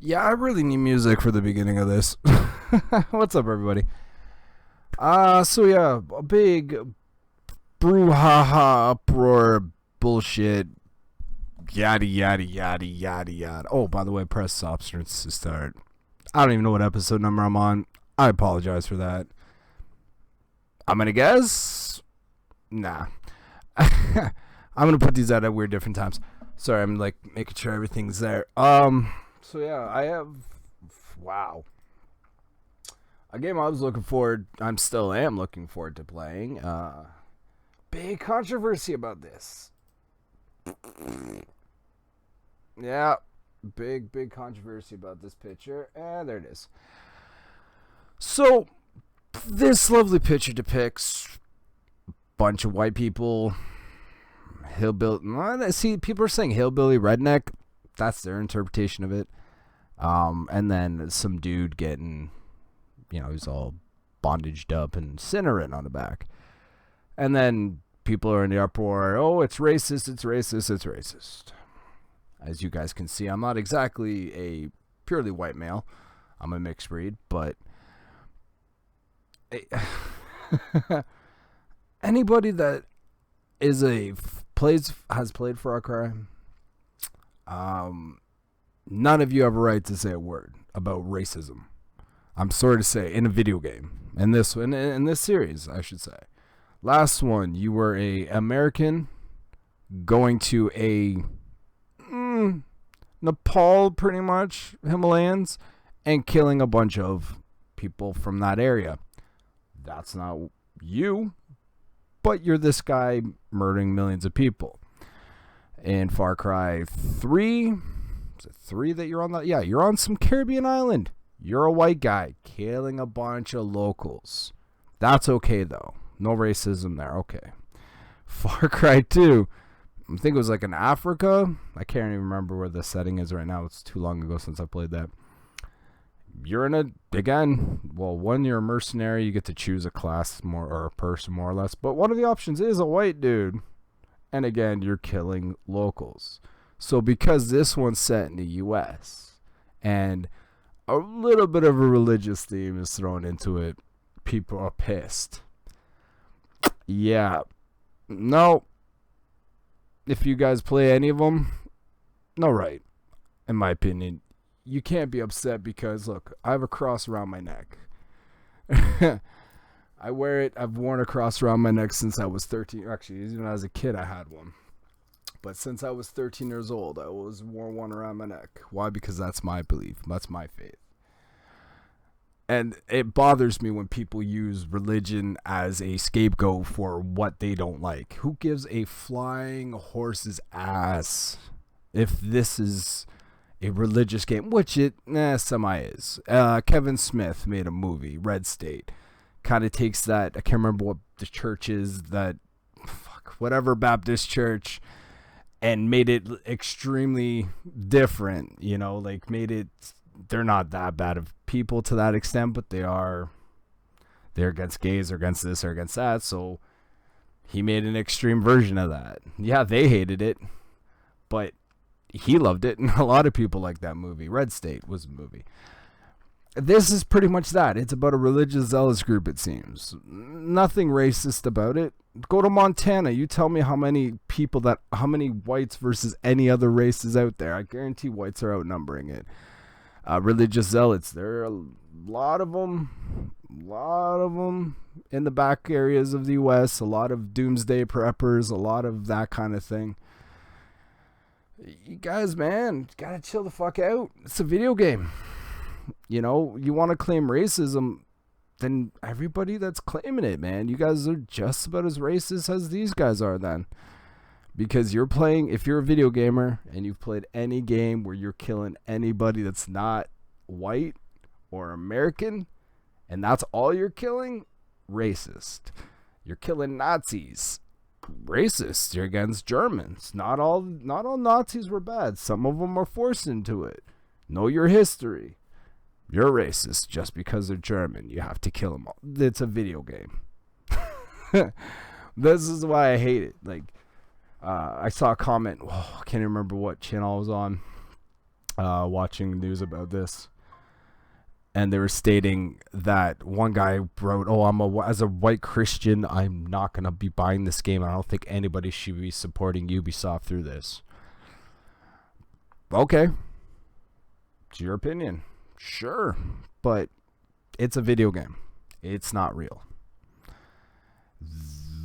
Yeah, I really need music for the beginning of this. What's up, everybody? So yeah, a big brouhaha, uproar, bullshit, yada yada yada yada yada. Oh, by the way, press substance to start. I don't even know what episode number I'm on. I apologize for that. I'm gonna guess. Nah. I'm gonna put these out at weird different times. Sorry, I'm like making sure everything's there. So yeah, I have. Wow. A game I was looking forward, I'm still am looking forward to playing. Big controversy about this. Yeah, big controversy about this picture. And there it is. So, this lovely picture depicts a bunch of white people, hillbilly. See, people are saying hillbilly redneck. That's their interpretation of it. And then some dude getting, he's all bondaged up and cinnamon on the back. And then people are in the uproar. Oh, it's racist, it's racist, it's racist. As you guys can see, I'm not exactly a purely white male. I'm a mixed breed, but anybody that is has played Farcry, none of you have a right to say a word about racism. I'm sorry to say, in a video game, in this series, I should say. Last one, you were a American going to a Nepal, pretty much Himalayas, and killing a bunch of people from that area. That's not you, but you're this guy murdering millions of people. In Far Cry 3, is it 3 that you're on that? Yeah, you're on some Caribbean island. You're a white guy killing a bunch of locals. That's okay, though. No racism there. Okay. Far Cry 2, I think it was like in Africa. I can't even remember where the setting is right now. It's too long ago since I played that. You're in one, you're a mercenary. You get to choose a class or a person more or less. But one of the options is a white dude. And again, you're killing locals. So because this one's set in the U.S. and a little bit of a religious theme is thrown into it, people are pissed. Yeah. No. If you guys play any of them, no right. In my opinion, you can't be upset because, look, I have a cross around my neck. I wear it. I've worn a cross around my neck since I was 13. Actually, even as a kid, I had one. But since I was 13 years old, I always wore one around my neck. Why? Because that's my belief. That's my faith. And it bothers me when people use religion as a scapegoat for what they don't like. Who gives a flying horse's ass if this is a religious game? Which it semi is. Kevin Smith made a movie, Red State. Kind of takes that, I can't remember what the church is, whatever Baptist church, and made it extremely different, made it, they're not that bad of people to that extent, but they're against gays or against this or against that, so he made an extreme version of that. Yeah, they hated it, but he loved it, and a lot of people like that movie. Red State was a movie. This is pretty much that. It's about a religious zealous group, it seems. Nothing racist about it. Go to Montana. You tell me how many whites versus any other races out there. I guarantee whites are outnumbering it. Religious zealots. There are a lot of them in the back areas of the U.S. A lot of doomsday preppers. A lot of that kind of thing. You guys, man, gotta chill the fuck out. It's a video game. You want to claim racism, then everybody that's claiming it, man, you guys are just about as racist as these guys are then. Because if you're a video gamer and you've played any game where you're killing anybody that's not white or American, and that's all you're killing, racist. You're killing Nazis, racist. You're against Germans. Not all Nazis were bad. Some of them were forced into it. Know your history. You're racist just because they're German. You have to kill them all. It's a video game. This is why I hate it. I saw a comment. I can't remember what channel I was on. watching news about this, and they were stating that one guy wrote, "Oh, as a white Christian, I'm not gonna be buying this game. I don't think anybody should be supporting Ubisoft through this." Okay, it's your opinion, sure, but it's a video game. It's not real.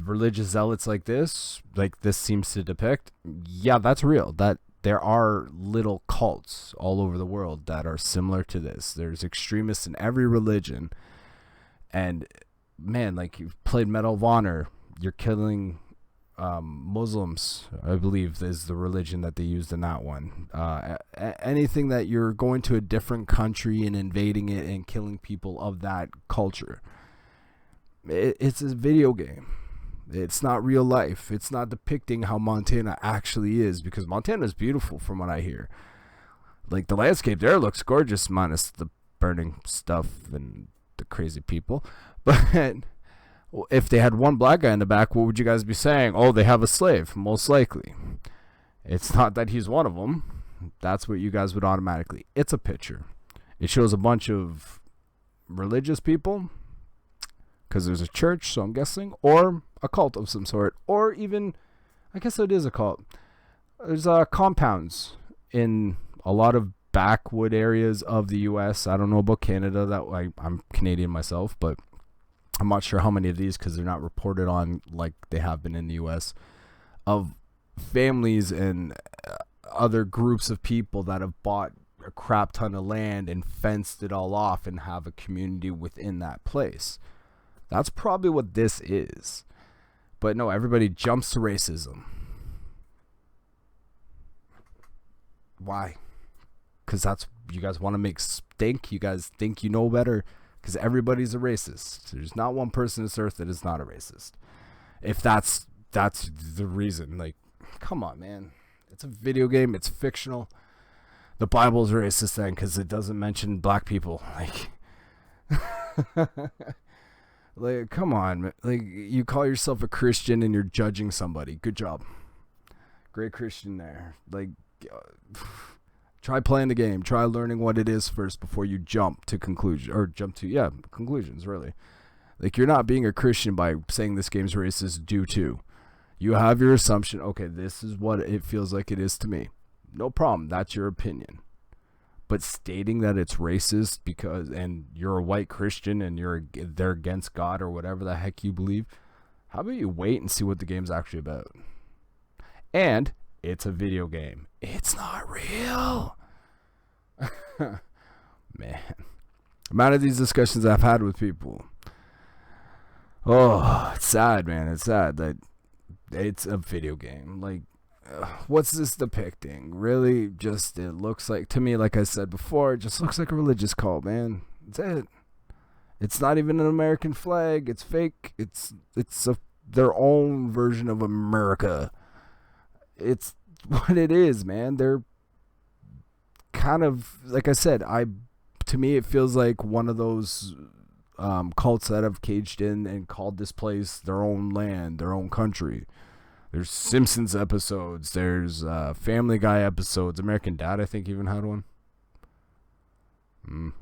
Religious zealots like this seems to depict, yeah, that's real. That there are little cults all over the world that are similar to this. There's extremists in every religion, and man, like, you've played Medal of Honor, you're killing Muslims, I believe, is the religion that they used in that one. Anything that you're going to a different country and invading it and killing people of that culture, it's a video game. It's not real life. It's not depicting how Montana actually is, because Montana is beautiful from what I hear. Like, the landscape there looks gorgeous, minus the burning stuff and the crazy people. But if they had one black guy in the back, what would you guys be saying? Oh, they have a slave, most likely. It's not that he's one of them. That's what you guys would automatically. It's a picture. It shows a bunch of religious people, because there's a church, so I'm guessing, or a cult of some sort, or even, I guess it is a cult. There's compounds in a lot of backwood areas of the U.S. I don't know about Canada. I'm Canadian myself, but I'm not sure how many of these, because they're not reported on like they have been in the U.S., of families and other groups of people that have bought a crap ton of land and fenced it all off and have a community within that place. That's probably what this is. But no, everybody jumps to racism. Why? Because that's, you guys want to make stink? You guys think you know better? Because everybody's a racist. There's not one person on this earth that is not a racist. If that's the reason. Like, come on, man. It's a video game. It's fictional. The Bible's racist then because it doesn't mention black people. Like, come on. Like, you call yourself a Christian and you're judging somebody. Good job. Great Christian there. Like, try playing the game. Try learning what it is first before you jump to conclusions, really. Like, you're not being a Christian by saying this game's racist due to. You have your assumption, okay, this is what it feels like it is to me. No problem. That's your opinion. But stating that it's racist and you're a white Christian and they're against God or whatever the heck you believe, how about you wait and see what the game's actually about? And it's a video game. It's not real. Man. The amount of these discussions I've had with people. Oh, it's sad, man. It's sad that it's a video game. Like, what's this depicting? Really, just, it looks like, to me, like I said before, it just looks like a religious cult, man. That's it. It's not even an American flag. It's fake. It's their own version of America. It's what it is, man. They're kind of, like I said, to me it feels like one of those cults that have caged in and called this place their own land, their own country. There's Simpsons episodes. There's Family Guy episodes. American Dad, I think, even had one.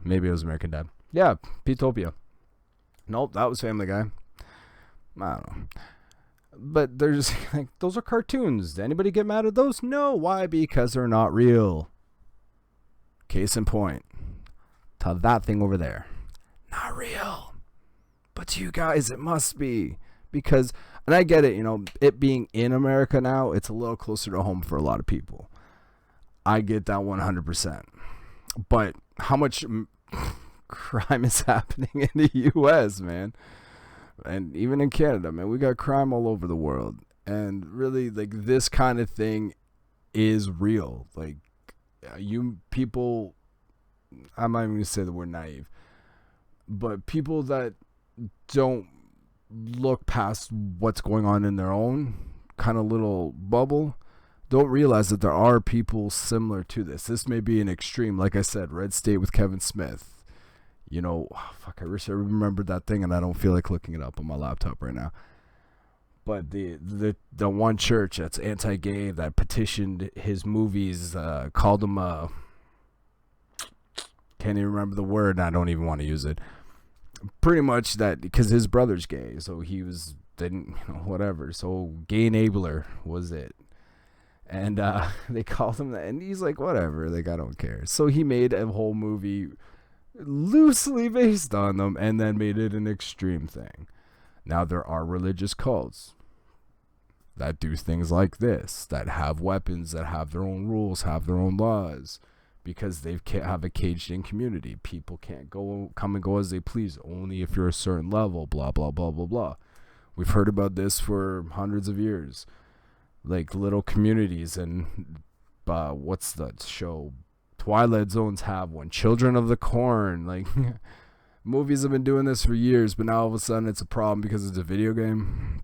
Maybe it was American Dad. Yeah, Petopia. Nope, that was Family Guy. I don't know. But there's, like, those are cartoons. Did anybody get mad at those? No. Why? Because they're not real. Case in point. To that thing over there. Not real. But to you guys, it must be. Because, and I get it, it being in America now, it's a little closer to home for a lot of people. I get that 100%. But how much crime is happening in the U.S., man? And even in Canada, man, we got crime all over the world. And really, like, this kind of thing is real. Like, you people, I'm not even going to say the word naive, but people that don't look past what's going on in their own kind of little bubble don't realize that there are people similar to this. This may be an extreme. Like I said, Red State with Kevin Smith. I wish I remembered that thing, and I don't feel like looking it up on my laptop right now. But the one church that's anti-gay that petitioned his movies, called him can't even remember the word, and I don't even want to use it. Pretty much that, because his brother's gay, so he was, didn't, whatever. So gay enabler was it. And they called him that, and he's like, whatever, like, I don't care. So he made a whole movie loosely based on them, and then made it an extreme thing. Now, there are religious cults that do things like this, that have weapons, that have their own rules, have their own laws, because they can't have a caged-in community. People can't come and go as they please, only if you're a certain level, blah, blah, blah, blah, blah. We've heard about this for hundreds of years. Like, little communities, and what's that show? Twilight Zones have one. Children of the Corn. Like, movies have been doing this for years, but now all of a sudden it's a problem because it's a video game.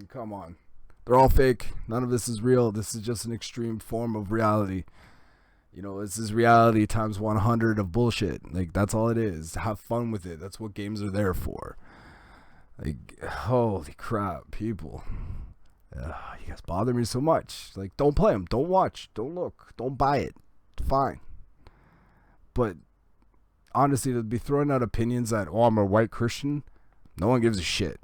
Come on. They're all fake. None of this is real. This is just an extreme form of reality. This is reality times 100 of bullshit. Like, that's all it is. Have fun with it. That's what games are there for. Like, holy crap, people. You guys bother me so much. Like, don't play them. Don't watch. Don't look. Don't buy it. Fine. But, honestly, to be throwing out opinions that, I'm a white Christian, no one gives a shit.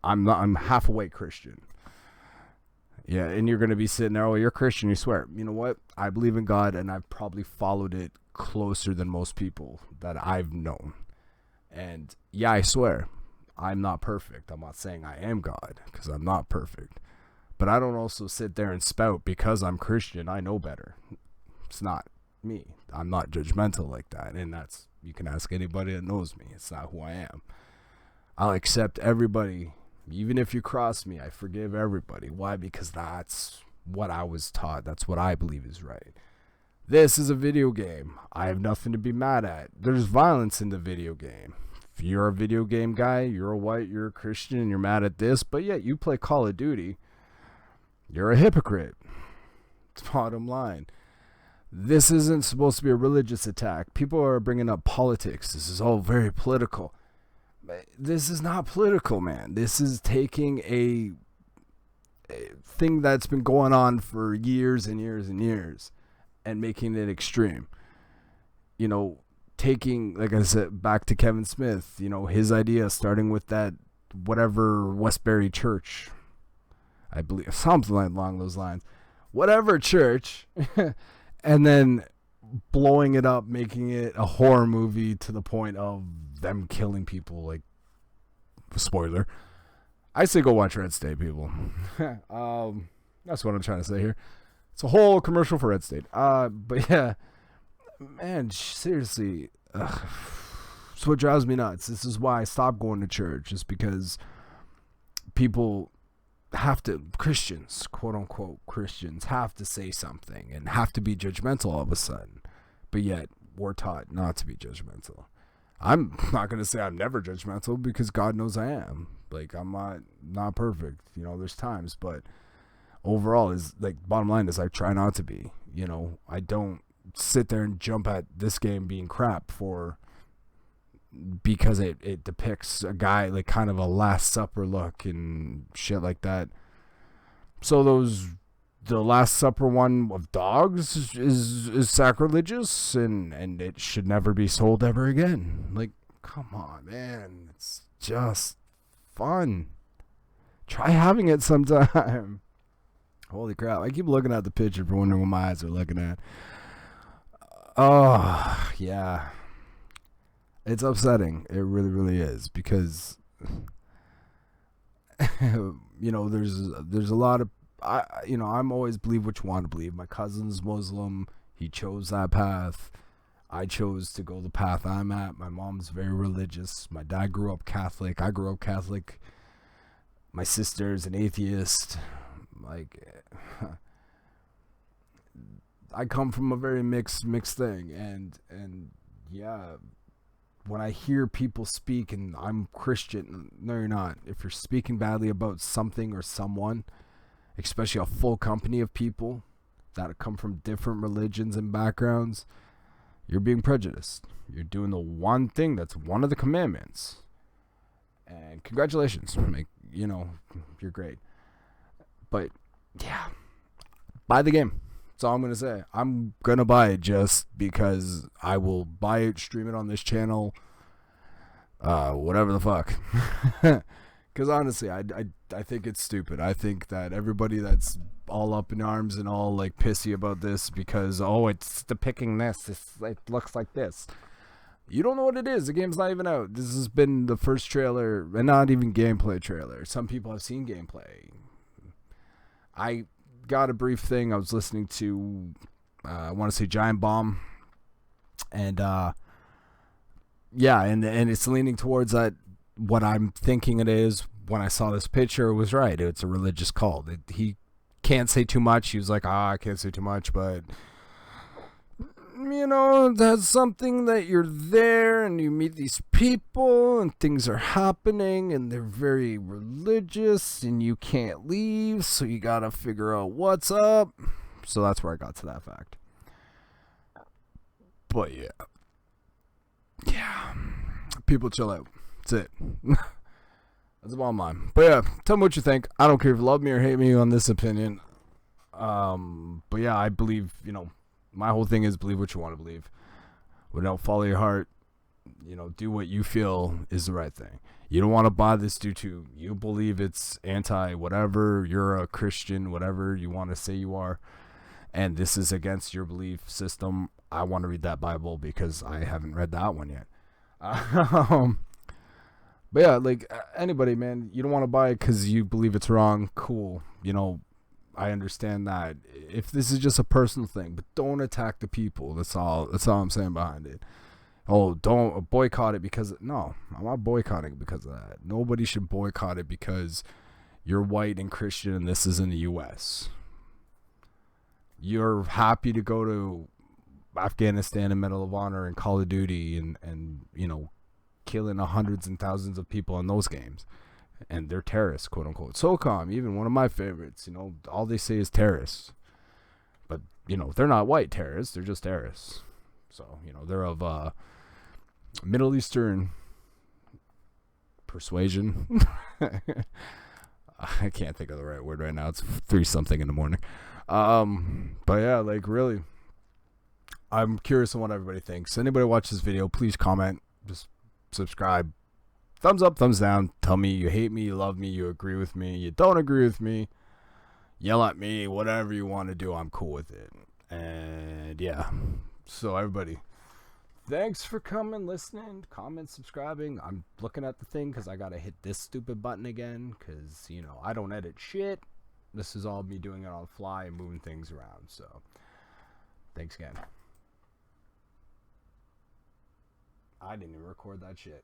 I'm half a white Christian. Yeah, and you're going to be sitting there, you're Christian, you swear. You know what? I believe in God, and I've probably followed it closer than most people that I've known. And, yeah, I swear, I'm not perfect. I'm not saying I am God, because I'm not perfect. But I don't also sit there and spout because I'm Christian, I know better. It's not me. I'm not judgmental like that. And that's, you can ask anybody that knows me. It's not who I am. I'll accept everybody. Even if you cross me, I forgive everybody. Why? Because that's what I was taught. That's what I believe is right. This is a video game. I have nothing to be mad at. There's violence in the video game. If you're a video game guy, you're a white, you're a Christian, and you're mad at this, but yet you play Call of Duty, you're a hypocrite. It's bottom line. This isn't supposed to be a religious attack. People are bringing up politics. This is all very political. This is not political, man. This is taking a thing that's been going on for years and years and years and making it extreme. Taking, like I said, back to Kevin Smith, his idea, starting with that whatever Westbury church, I believe, something along those lines, whatever church, and then blowing it up, making it a horror movie to the point of them killing people. Like, spoiler, I say go watch Red State, people. That's what I'm trying to say here. It's a whole commercial for Red State. But yeah, man, seriously, it's what drives me nuts. This is why I stopped going to church, just because people have to, Christians, quote unquote Christians, have to say something and have to be judgmental all of a sudden. But yet, we're taught not to be judgmental. I'm not going to say I'm never judgmental, because God knows I am. Like, I'm not perfect. There's times, but overall, is like, bottom line is I try not to be. I don't sit there and jump at this game being crap because it depicts a guy, like, kind of a Last Supper look and shit like that. So the Last Supper one of dogs is sacrilegious, and it should never be sold ever again. Like, come on, man. It's just fun. Try having it sometime. Holy crap. I keep looking at the picture for wondering what my eyes are looking at. Oh, yeah. It's upsetting. It really, really is, because there's a lot of, I'm always believe what you want to believe. My cousin's Muslim. He chose that path. I chose to go the path I'm at. My mom's very religious. My dad grew up Catholic. I grew up Catholic. My sister's an atheist. Like, I come from a very mixed thing, and yeah, when I hear people speak, and I'm Christian, no, you're not. If you're speaking badly about something or someone, especially a full company of people that come from different religions and backgrounds, you're being prejudiced. You're doing the one thing that's one of the commandments. And congratulations, like, you're great. But yeah, buy the game. That's all I'm going to say. I'm going to buy it just because I will buy it, stream it on this channel, whatever the fuck. Because honestly, I think it's stupid. I think that everybody that's all up in arms and all like pissy about this because, oh, it's depicting this, it looks like this. You don't know what it is. The game's not even out. This has been the first trailer, and not even gameplay trailer. Some people have seen gameplay. I got a brief thing. I was listening to, I want to say Giant Bomb, and yeah, and it's leaning towards that. What I'm thinking it is when I saw this picture was right. It's a religious cult. He can't say too much. He was like, I can't say too much, but you know, that's something that you're there and you meet these people and things are happening and they're very religious and you can't leave, so you gotta figure out what's up. So that's where I got to that fact. But yeah, people chill out. That's it. That's the bottom line. But yeah, tell me what you think. I don't care if you love me or hate me on this opinion. But yeah, I believe, you know, my whole thing is believe what you want to believe. Don't follow your heart. You know, do what you feel is the right thing. You don't want to buy this due to you believe it's anti whatever, you're a Christian, whatever you want to say you are, and this is against your belief system. I want to read that Bible because I haven't read that one yet. But yeah, like anybody, man, you don't want to buy it because you believe it's wrong. Cool. You know, I understand that. If this is just a personal thing, but don't attack the people. That's all I'm saying behind it. Oh, don't boycott it because no, I'm not boycotting it because of that. Nobody should boycott it because you're white and Christian and this is in the US. You're happy to go to Afghanistan and Medal of Honor and Call of Duty and you know, killing hundreds and thousands of people in those games. And they're terrorists, quote unquote. SOCOM, even one of my favorites, you know, all they say is terrorists. But, you know, they're not white terrorists, they're just terrorists. So, you know, they're of Middle Eastern persuasion. I can't think of the right word right now. It's 3-something in the morning. But yeah, like really, I'm curious on what everybody thinks. Anybody watch this video, please comment, just subscribe. Thumbs up, thumbs down. Tell me you hate me, you love me, you agree with me, you don't agree with me. Yell at me, whatever you want to do, I'm cool with it. And yeah, so everybody, thanks for coming, listening, comment, subscribing. I'm looking at the thing because I got to hit this stupid button again because, you know, I don't edit shit. This is all me doing it on the fly and moving things around. So thanks again. I didn't even record that shit.